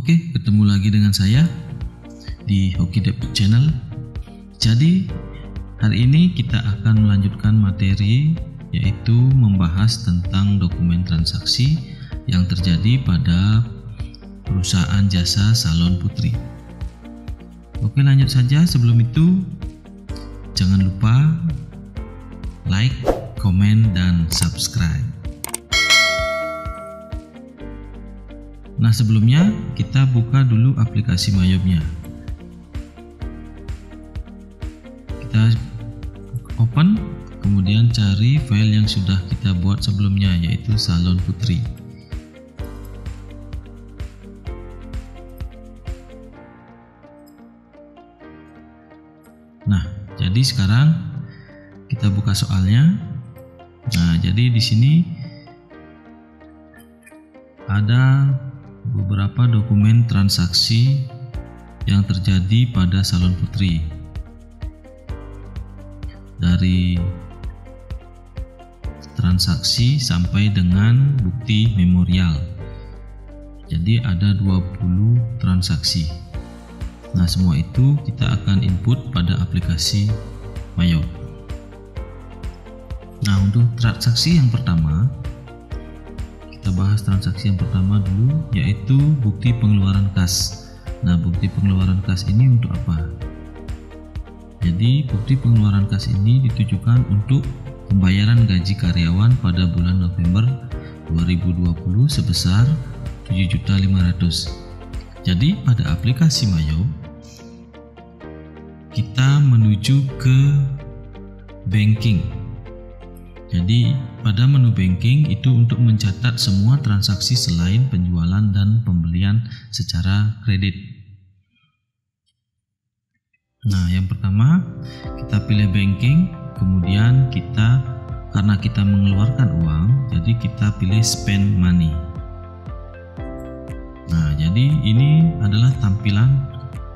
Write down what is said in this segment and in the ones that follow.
Oke, ketemu lagi dengan saya di Hoki Debit Channel. Jadi hari ini kita akan melanjutkan materi, yaitu membahas tentang dokumen transaksi yang terjadi pada perusahaan jasa salon putri. Oke, lanjut saja. Sebelum itu jangan lupa like, komen, dan subscribe. Nah, sebelumnya kita buka dulu aplikasi Mayobnya. Kita open, kemudian cari file yang sudah kita buat sebelumnya, yaitu Salon Putri. Nah, jadi sekarang kita buka soalnya. Nah, jadi di sini ada beberapa dokumen transaksi yang terjadi pada Salon Putri, dari transaksi sampai dengan bukti memorial. Jadi ada 20 transaksi. Nah, semua itu kita akan input pada aplikasi Mayob. Nah, untuk transaksi yang pertama, kita bahas transaksi yang pertama dulu, yaitu bukti pengeluaran kas. Nah, bukti pengeluaran kas ini untuk apa? Jadi bukti pengeluaran kas ini ditujukan untuk pembayaran gaji karyawan pada bulan November 2020 sebesar 7.500.000. Jadi pada aplikasi Mayob kita menuju ke banking. Jadi pada menu banking itu untuk mencatat semua transaksi selain penjualan dan pembelian secara kredit. Nah, yang pertama kita pilih banking, kemudian karena kita mengeluarkan uang, jadi kita pilih spend money. Nah, jadi ini adalah tampilan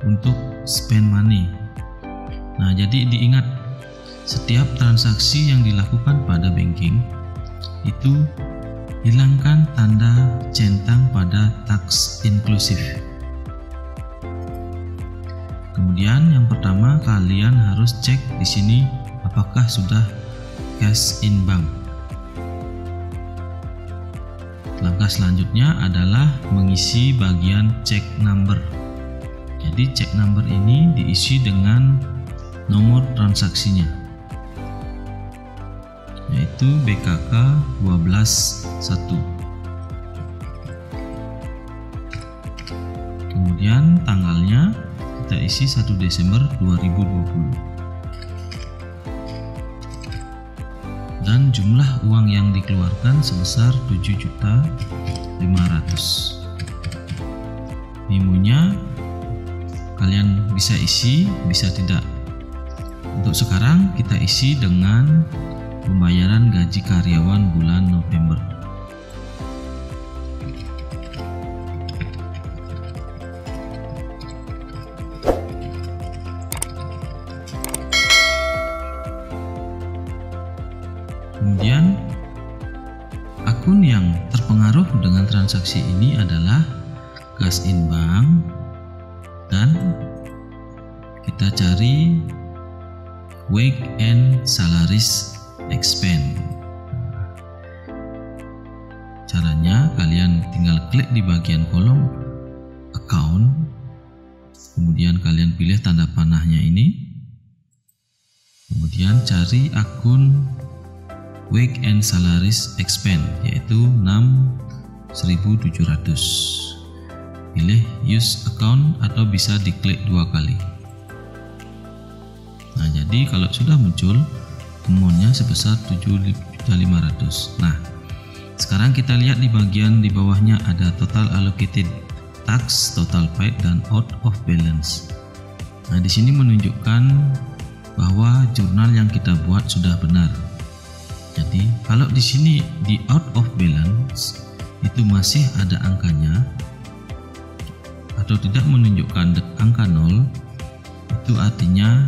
untuk spend money. Nah, jadi diingat, setiap transaksi yang dilakukan pada banking itu hilangkan tanda centang pada tax inklusif. Kemudian yang pertama kalian harus cek di sini apakah sudah cash in bank. Langkah selanjutnya adalah mengisi bagian check number. Jadi check number ini diisi dengan nomor transaksinya, yaitu BKK 12.1. Kemudian tanggalnya kita isi 1 Desember 2020. Dan jumlah uang yang dikeluarkan sebesar 7.500.000. Memonya kalian bisa isi, bisa tidak. Untuk sekarang kita isi dengan pembayaran gaji karyawan bulan November. Kemudian akun yang terpengaruh dengan transaksi ini adalah cash in bank, dan kita cari wage and salaries expand. Caranya kalian tinggal klik di bagian kolom account, kemudian kalian pilih tanda panahnya ini, kemudian cari akun wage and salaries expand, yaitu 6.700. Pilih use account atau bisa diklik 2 kali. Nah, jadi kalau sudah muncul amount-nya sebesar 7.500.000. Nah, sekarang kita lihat di bagian di bawahnya ada total allocated tax, total paid, dan out of balance. Nah, di sini menunjukkan bahwa jurnal yang kita buat sudah benar. Jadi kalau di sini di out of balance itu masih ada angkanya atau tidak menunjukkan angka 0, itu artinya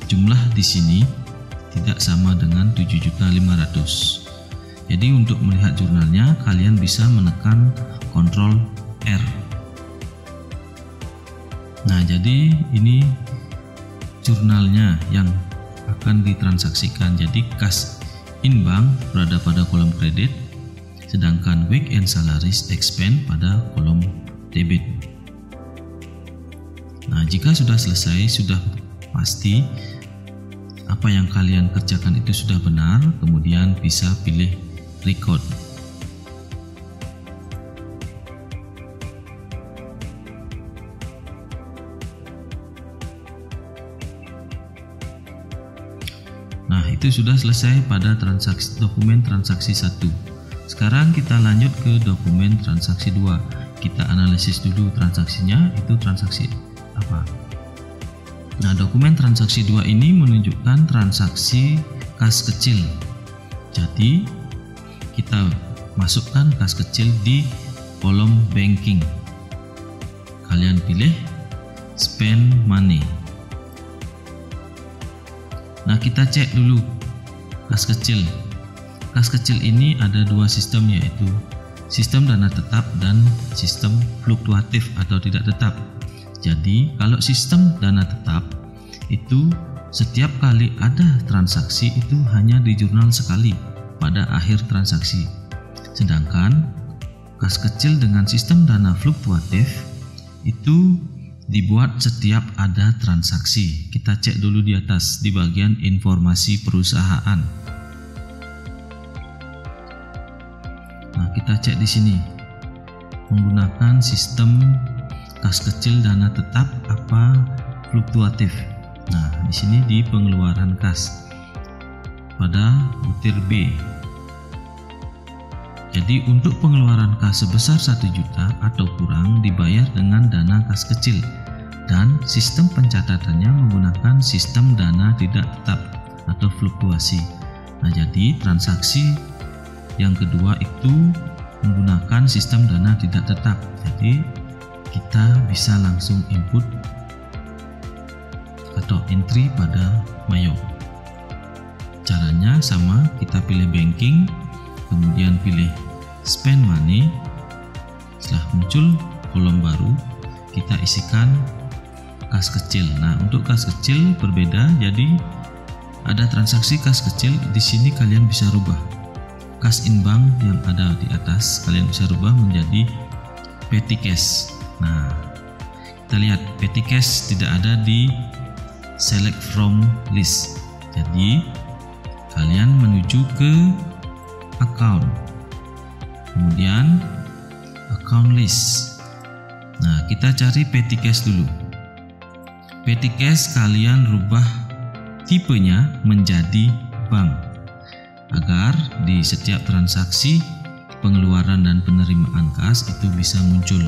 jumlah di sini tidak sama dengan 7.500.000. Jadi untuk melihat jurnalnya kalian bisa menekan Ctrl R. Nah, jadi ini jurnalnya yang akan ditransaksikan. Jadi kas in bank berada pada kolom kredit, sedangkan weekend salaries expense pada kolom debit. Nah, jika sudah selesai, sudah pasti apa yang kalian kerjakan itu sudah benar, kemudian bisa pilih record. Nah, itu sudah selesai pada dokumen transaksi 1. Sekarang kita lanjut ke dokumen transaksi 2. Kita analisis dulu transaksinya, itu transaksi apa. Nah, dokumen transaksi 2 ini menunjukkan transaksi kas kecil. Jadi, kita masukkan kas kecil di kolom banking. Kalian pilih spend money. Nah, kita cek dulu kas kecil. Kas kecil ini ada dua sistem, yaitu sistem dana tetap dan sistem fluktuatif atau tidak tetap. Jadi, kalau sistem dana tetap itu setiap kali ada transaksi itu hanya di jurnal sekali pada akhir transaksi. Sedangkan kas kecil dengan sistem dana fluktuatif itu dibuat setiap ada transaksi. Kita cek dulu di atas di bagian informasi perusahaan. Nah, kita cek di sini menggunakan sistem kas kecil dana tetap apa fluktuatif. Nah, di sini di pengeluaran kas pada butir B. Jadi untuk pengeluaran kas sebesar 1 juta atau kurang dibayar dengan dana kas kecil, dan sistem pencatatannya menggunakan sistem dana tidak tetap atau fluktuasi. Nah, jadi transaksi yang kedua itu menggunakan sistem dana tidak tetap. Jadi kita bisa langsung input atau entry pada Mayo. Caranya sama, kita pilih banking, kemudian pilih spend money. Setelah muncul kolom baru, kita isikan kas kecil. Nah, untuk kas kecil berbeda, jadi ada transaksi kas kecil di sini kalian bisa rubah. Kas in bank yang ada di atas kalian bisa rubah menjadi petty cash. Nah, kita lihat petty cash tidak ada di select from list. Jadi kalian menuju ke account, kemudian account list. Nah, kita cari petty cash dulu. Petty cash kalian rubah tipenya menjadi bank agar di setiap transaksi pengeluaran dan penerimaan kas itu bisa muncul.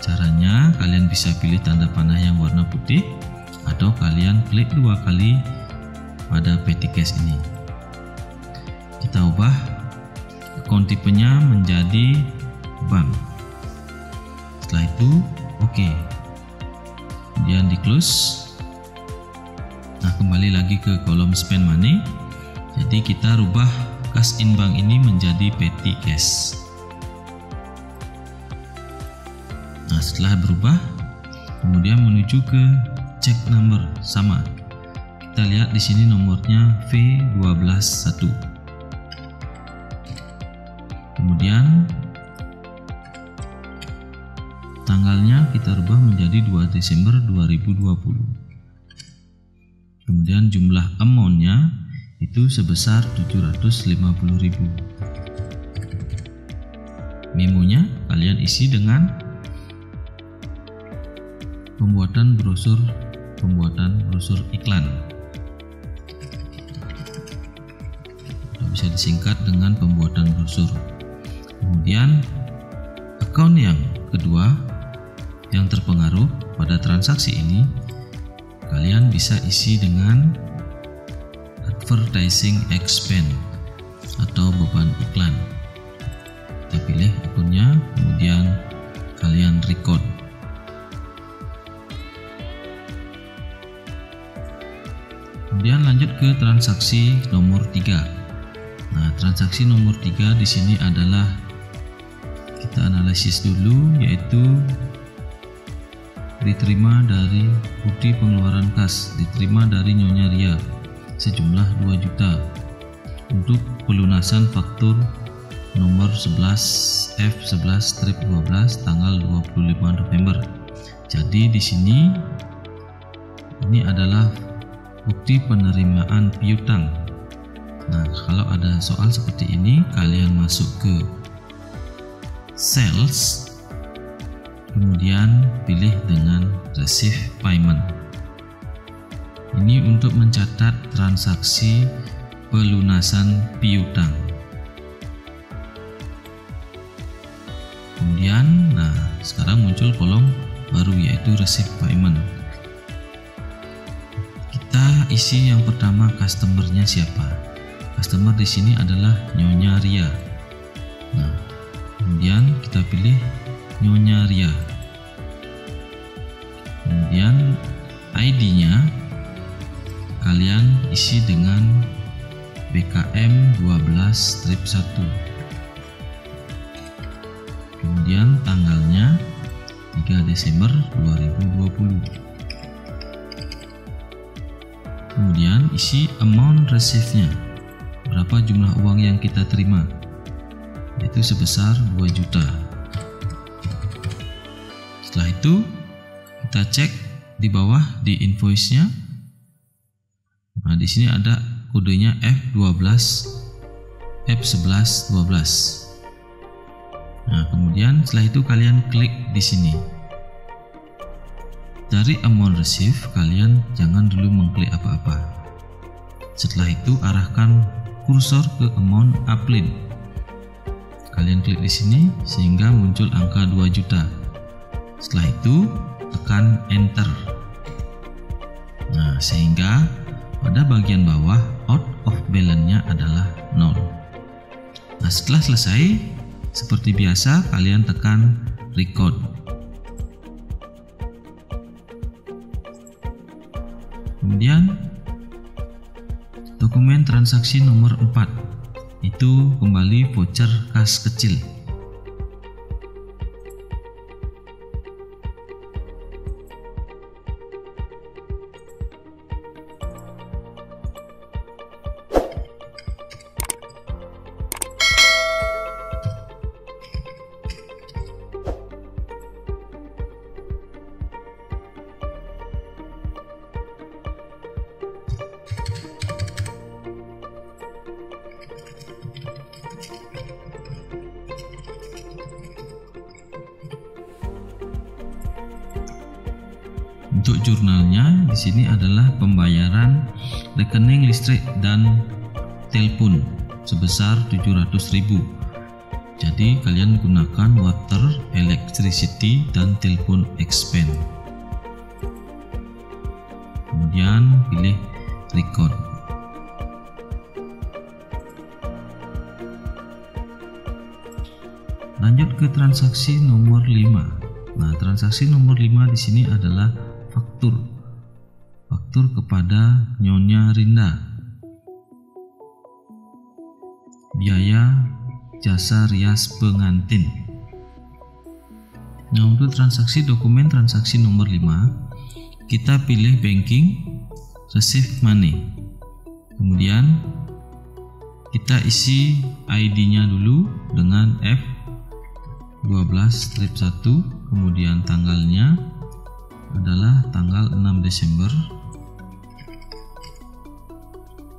Caranya kalian bisa pilih tanda panah yang warna putih atau kalian klik 2 kali pada petty cash ini. Kita ubah account tipenya menjadi bank. Setelah itu oke. Kemudian di close. Nah, kembali lagi ke kolom spend money. Jadi kita rubah kas in bank ini menjadi petty cash. Nah, setelah berubah, kemudian menuju ke check number sama. Kita lihat di sini nomornya V121. Kemudian tanggalnya kita rubah menjadi 2 Desember 2020. Kemudian jumlah amount-nya itu sebesar 750.000. Memonya kalian isi dengan pembuatan brosur iklan. Atau bisa disingkat dengan pembuatan brosur. Kemudian akun yang kedua yang terpengaruh pada transaksi ini kalian bisa isi dengan advertising expense atau beban iklan. Kita pilih akunnya, kemudian kalian record. Kemudian lanjut ke transaksi nomor 3. Nah, transaksi nomor 3 di sini adalah Kita analisis dulu, yaitu diterima dari bukti pengeluaran kas, diterima dari Nyonya Ria sejumlah 2 juta untuk pelunasan faktur nomor 11 F11-12 tanggal 25 November. Jadi di sini ini adalah bukti penerimaan piutang. Nah, kalau ada soal seperti ini, kalian masuk ke sales, kemudian pilih dengan receive payment. Ini untuk mencatat transaksi pelunasan piutang. Kemudian, nah sekarang muncul kolom baru, yaitu receive payment. Kita isi yang pertama, customernya siapa. Customer di sini adalah Nyonya Ria. Nah, kemudian kita pilih Nyonya Ria. Kemudian ID-nya kalian isi dengan BKM 12-1. Kemudian tanggalnya 3 Desember 2020. Kemudian isi amount receive-nya, berapa jumlah uang yang kita terima, yaitu sebesar 2 juta. Setelah itu kita cek di bawah di invoice-nya. Nah, di sini ada kodenya F11-12. Nah, kemudian setelah itu kalian klik di sini. Dari amount receive, kalian jangan dulu mengklik apa-apa. Setelah itu arahkan kursor ke amount upline. Kalian klik di sini sehingga muncul angka 2 juta. Setelah itu tekan enter. Nah, sehingga pada bagian bawah out of balance-nya adalah 0. Nah, setelah selesai, seperti biasa kalian tekan record. Kemudian dokumen transaksi nomor 4 itu kembali voucher kas kecil. Untuk jurnalnya di sini adalah pembayaran rekening listrik dan telepon sebesar 700.000. Jadi kalian gunakan water, electricity dan telepon expense. Kemudian pilih record. Lanjut ke transaksi nomor 5. Nah, transaksi nomor 5 di sini adalah faktur kepada Nyonya Rinda, biaya jasa rias pengantin. Nah, untuk transaksi dokumen transaksi nomor 5, kita pilih banking, receive money. Kemudian kita isi ID-nya dulu dengan F12-1, kemudian tanggalnya adalah tanggal 6 Desember.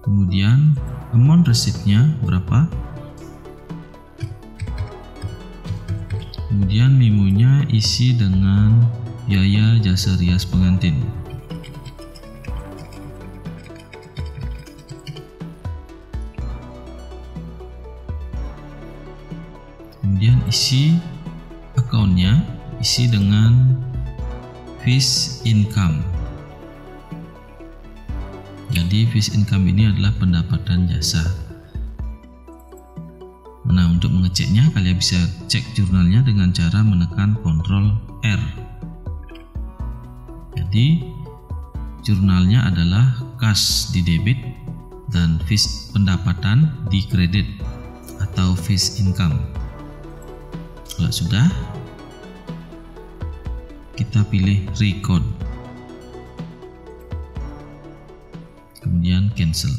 Kemudian amount receipt-nya berapa. Kemudian memo-nya isi dengan biaya jasa rias pengantin. Kemudian isi account-nya, isi dengan fees income. Jadi fees income ini adalah pendapatan jasa. Nah, untuk mengeceknya kalian bisa cek jurnalnya dengan cara menekan Ctrl R. Jadi jurnalnya adalah kas di debit dan fees pendapatan di kredit atau fees income. Kalau sudah, kita pilih record, kemudian cancel.